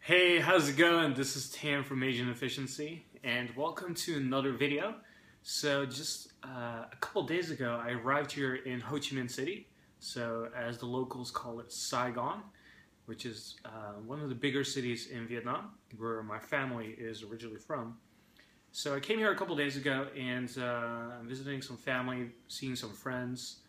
Hey, how's it going? This is Tam from Asian Efficiency, and welcome to another video. So just a couple days ago, I arrived here in Ho Chi Minh City, so as the locals call it, Saigon, which is one of the bigger cities in Vietnam, where my family is originally from. So I came here a couple days ago, and I'm visiting some family, seeing some friends.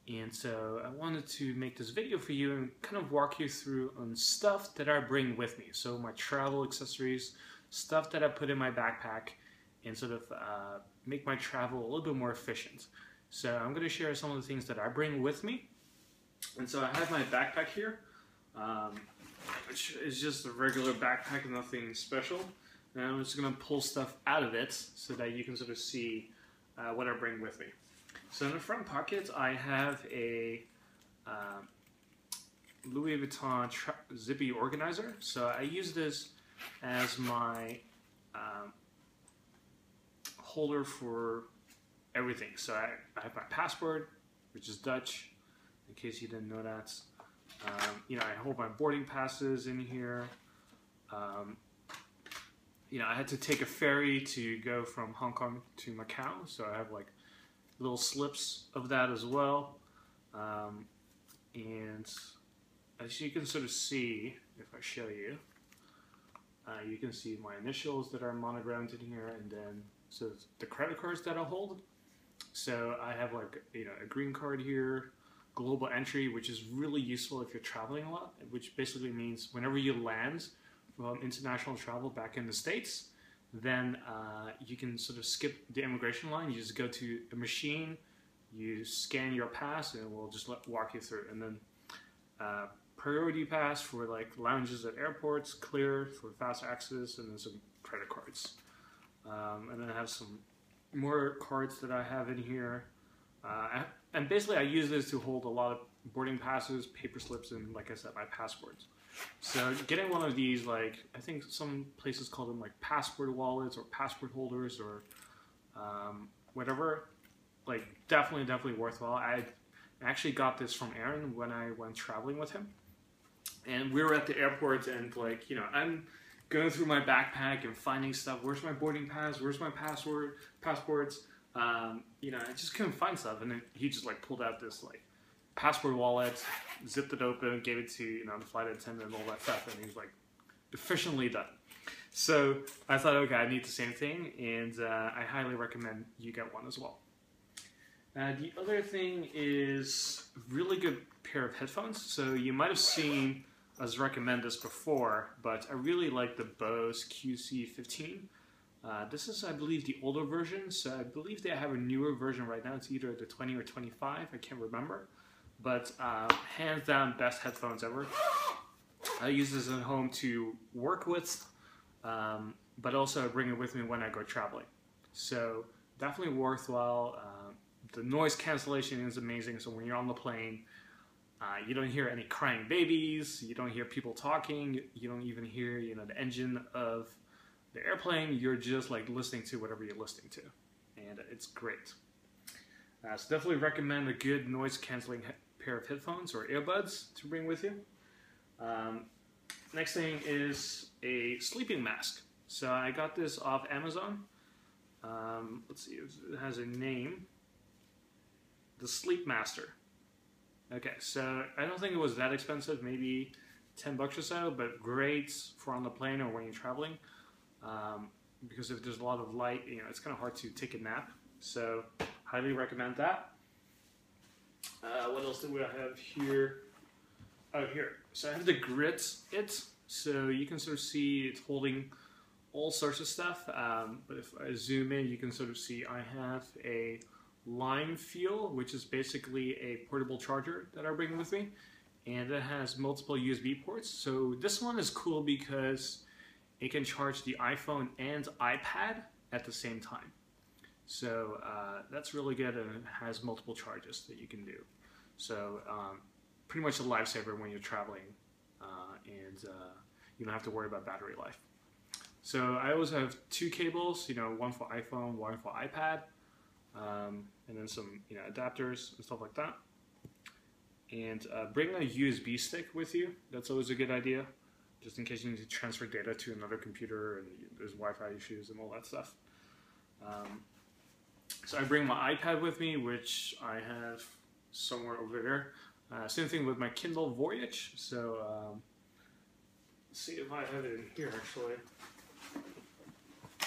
And so I wanted to make this video for you and kind of walk you through on stuff that I bring with me. So my travel accessories, stuff that I put in my backpack, and sort of make my travel a little bit more efficient. So I'm going to share some of the things that I bring with me. And so I have my backpack here, which is just a regular backpack, nothing special. And I'm just going to pull stuff out of it so that you can sort of see what I bring with me. So in the front pocket, I have a Louis Vuitton zippy organizer. So I use this as my holder for everything. So I have my passport, which is Dutch, in case you didn't know that. I hold my boarding passes in here. I had to take a ferry to go from Hong Kong to Macau, so I have like little slips of that as well. And as you can sort of see, if I show you, you can see my initials that are monogrammed in here, and then so the credit cards that I hold. So I have like a green card here, global entry, which is really useful if you're traveling a lot, which basically means whenever you land from international travel back in the States, then you can sort of skip the immigration line. You just go to a machine, you scan your pass, and we'll just walk you through. And then priority pass for like lounges at airports, clear for fast access, and then some credit cards. And then I have some more cards that I have in here. And basically I use this to hold a lot of boarding passes, paper slips, and like I said, my passports. So getting one of these, like I think some places call them like passport wallets or passport holders or whatever, like definitely worthwhile. I actually got this from Aaron when I went traveling with him, and we were at the airport, and like I'm going through my backpack and finding stuff. Where's my boarding pass? Where's my passports? I just couldn't find stuff, and then he just like pulled out this like passport wallet, zipped it open, gave it to the flight attendant and all that stuff, and he was like efficiently done. So I thought, okay, I need the same thing, and I highly recommend you get one as well. The other thing is a really good pair of headphones. So you might have seen us recommend this before, but I really like the Bose QC15. This is, I believe, the older version, so I believe they have a newer version right now. It's either the 20 or 25, I can't remember. But hands down, best headphones ever. I use this at home to work with, but also I bring it with me when I go traveling. So definitely worthwhile. The noise cancellation is amazing, so when you're on the plane, you don't hear any crying babies, you don't hear people talking, you don't even hear the engine of the airplane. You're just like listening to whatever you're listening to, and it's great. So definitely recommend a good noise canceling pair of headphones or earbuds to bring with you. Next thing is a sleeping mask. So I got this off Amazon. Let's see, it has a name. The Sleep Master. Okay, so I don't think it was that expensive, maybe 10 bucks or so, but great for on the plane or when you're traveling. Because if there's a lot of light, it's kind of hard to take a nap. So highly recommend that. What else do we have here? Oh, here. So I have the Grit It. So you can sort of see it's holding all sorts of stuff. But if I zoom in, you can sort of see I have a Line Feel, which is basically a portable charger that I bring with me. And it has multiple USB ports. So this one is cool because it can charge the iPhone and iPad at the same time. So that's really good, and it has multiple charges that you can do. So pretty much a lifesaver when you're traveling, and you don't have to worry about battery life. So I always have two cables, one for iPhone, one for iPad, and then some adapters and stuff like that. And bring a USB stick with you. That's always a good idea. just in case you need to transfer data to another computer and there's Wi-Fi issues and all that stuff. So I bring my iPad with me, which I have somewhere over there. Same thing with my Kindle Voyage. So let's see if I have it in here actually.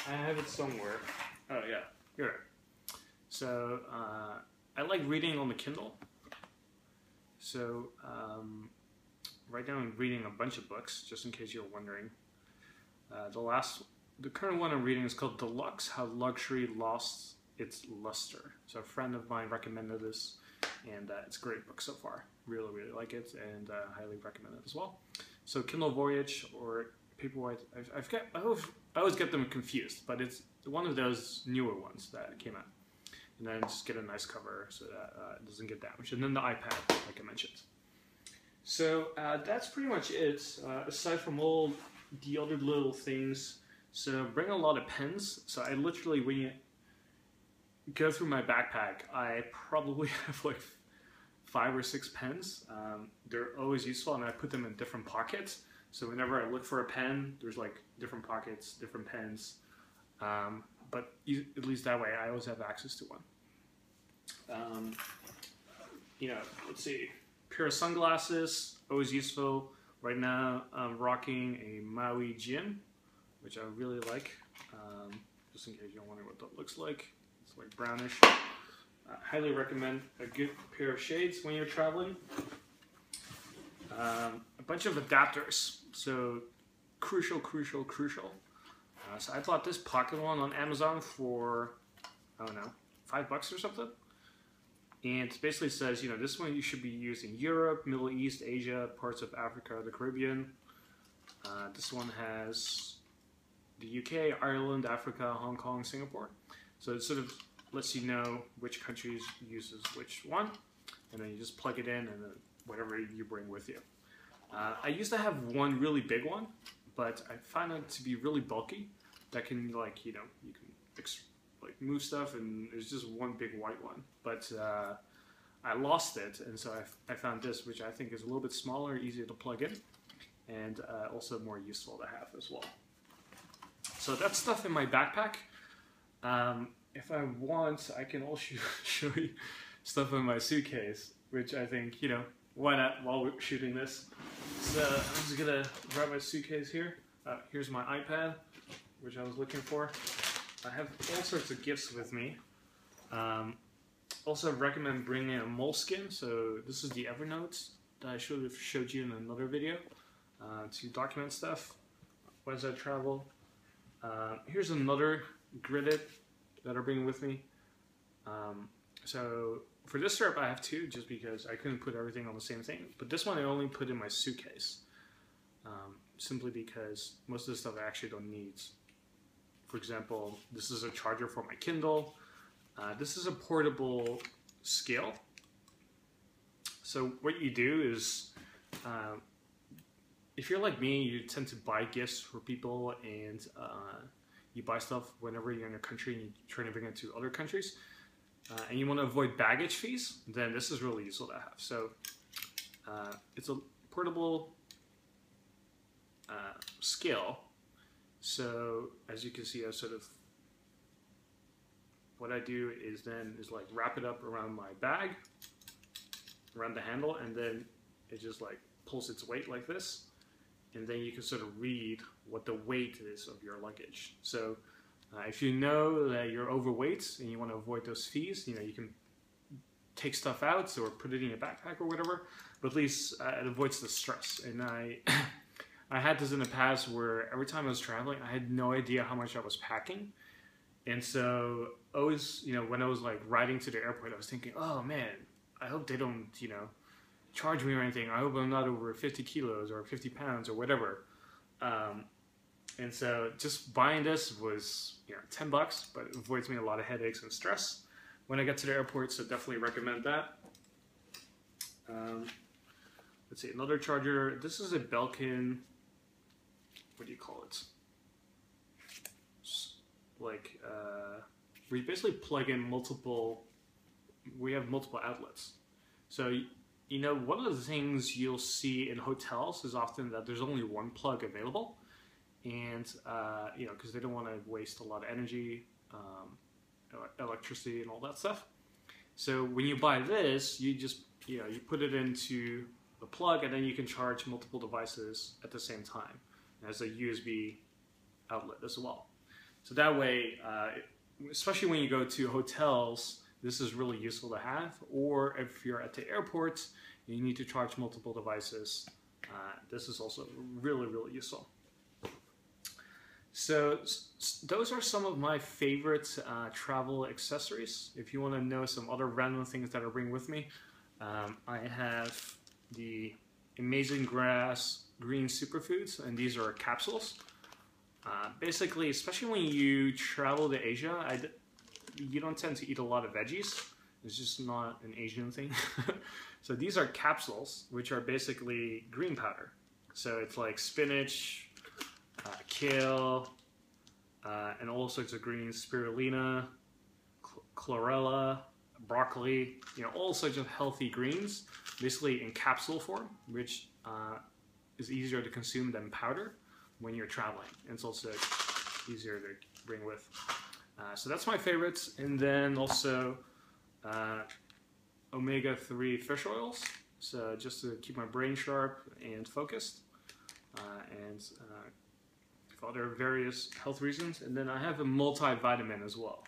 I have it somewhere. Oh yeah, here. So I like reading on the Kindle. So right now I'm reading a bunch of books, just in case you're wondering. The current one I'm reading is called Deluxe: How Luxury Lost Its Luster. So a friend of mine recommended this, and it's a great book so far. Really, really like it, and highly recommend it as well. So Kindle Voyage or Paperwhite, I always get them confused, but it's one of those newer ones that came out. And then just get a nice cover so that it doesn't get damaged. And then the iPad, like I mentioned. So that's pretty much it, aside from all the other little things. So bring a lot of pens. So I literally, when you go through my backpack, I probably have like 5 or 6 pens. They're always useful, and I put them in different pockets. So whenever I look for a pen, there's like different pockets, different pens. But at least that way, I always have access to one. You know, let's see. Pair of sunglasses, always useful. Right now, I'm rocking a Maui Jim, which I really like. Just in case you're wondering what that looks like. It's like brownish. Highly recommend a good pair of shades when you're traveling. A bunch of adapters. So crucial. So I bought this pocket one on Amazon for, I don't know, $5 or something. And it basically says, you know, this one you should be using Europe, Middle East, Asia, parts of Africa, the Caribbean. This one has the UK, Ireland, Africa, Hong Kong, Singapore. So it sort of lets you know which countries uses which one. And then you just plug it in and then whatever you bring with you. I used to have one really big one, but I found it to be really bulky. That can, like, you know, you can like move stuff, and there's just one big white one. But I lost it, and so I found this, which I think is a little bit smaller, easier to plug in, and also more useful to have as well. So that's stuff in my backpack. If I want, I can also show you stuff in my suitcase, which I think, you know, why not while we're shooting this. So I'm just gonna grab my suitcase here. Here's my iPad, which I was looking for. I have all sorts of gifts with me. Also recommend bringing a moleskin. So this is the Evernote that I should have showed you in another video to document stuff as I travel. Here's another gridded that I bring with me. So for this trip I have 2 just because I couldn't put everything on the same thing. But this one I only put in my suitcase. Simply because most of the stuff I actually don't need. For example, this is a charger for my Kindle. This is a portable scale. So what you do is, if you're like me, you tend to buy gifts for people, and you buy stuff whenever you're in a country and you try to bring it to other countries, and you want to avoid baggage fees, then this is really useful to have. So it's a portable scale. So as you can see, I sort of, what I do is like wrap it up around my bag, around the handle, and then it just like pulls its weight like this, and then you can sort of read what the weight is of your luggage. So if you know that you're overweight and you want to avoid those fees, you know, you can take stuff out or put it in your backpack or whatever, but at least it avoids the stress. And I had this in the past where every time I was traveling, I had no idea how much I was packing. And so always, you know, when I was like riding to the airport, I was thinking, oh man, I hope they don't, you know, charge me or anything. I hope I'm not over 50 kilos or 50 pounds or whatever. And so just buying this was, you know, $10, but it avoids me a lot of headaches and stress when I get to the airport. So definitely recommend that. Let's see, another charger. This is a Belkin. What do you call it? Like, we basically plug in multiple, we have multiple outlets. So one of the things you'll see in hotels is often that there's only one plug available, and because they don't want to waste a lot of energy, electricity, and all that stuff. So when you buy this, you just you put it into the plug, and then you can charge multiple devices at the same time. It has a USB outlet as well. So that way, especially when you go to hotels, this is really useful to have. Or if you're at the airport, you need to charge multiple devices. This is also really, really useful. So those are some of my favorite travel accessories. If you want to know some other random things that I bring with me, I have the Amazing Grass Green Superfoods, and these are capsules. Basically, especially when you travel to Asia, you don't tend to eat a lot of veggies. It's just not an Asian thing. So these are capsules, which are basically green powder. So it's like spinach, kale, and all sorts of greens, spirulina, chlorella, broccoli, all sorts of healthy greens, basically in capsule form, which is easier to consume than powder when you're traveling. And it's also easier to bring with. So that's my favorites. And then also omega-3 fish oils. So just to keep my brain sharp and focused. And for other various health reasons. And then I have a multivitamin as well.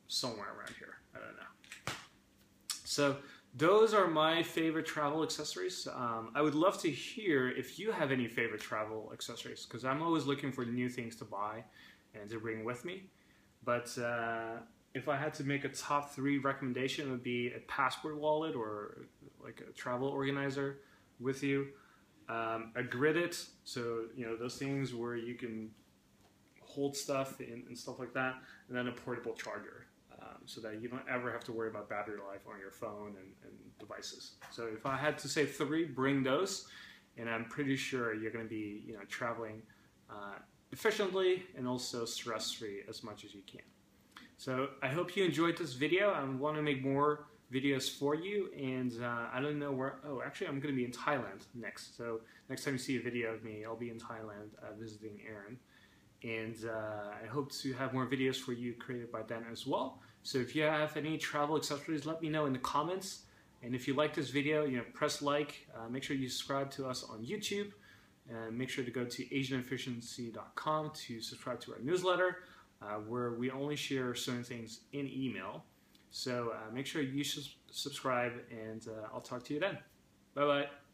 Somewhere around here. I don't know. So those are my favorite travel accessories. I would love to hear if you have any favorite travel accessories, because I'm always looking for new things to buy and to bring with me. But if I had to make a top 3 recommendation, it would be a passport wallet or like a travel organizer with you. A gridded, so those things where you can hold stuff and stuff like that, and then a portable charger. So that you don't ever have to worry about battery life on your phone and devices. So if I had to say 3, bring those, and I'm pretty sure you're going to be traveling efficiently and also stress-free as much as you can. So I hope you enjoyed this video. I want to make more videos for you, and I don't know where. Oh, actually, I'm going to be in Thailand next. So next time you see a video of me, I'll be in Thailand visiting Aaron. And I hope to have more videos for you created by then as well. So if you have any travel accessories, let me know in the comments. And if you like this video, press like. Make sure you subscribe to us on YouTube. And make sure to go to asianefficiency.com to subscribe to our newsletter, where we only share certain things in email. So make sure you subscribe, and I'll talk to you then. Bye-bye.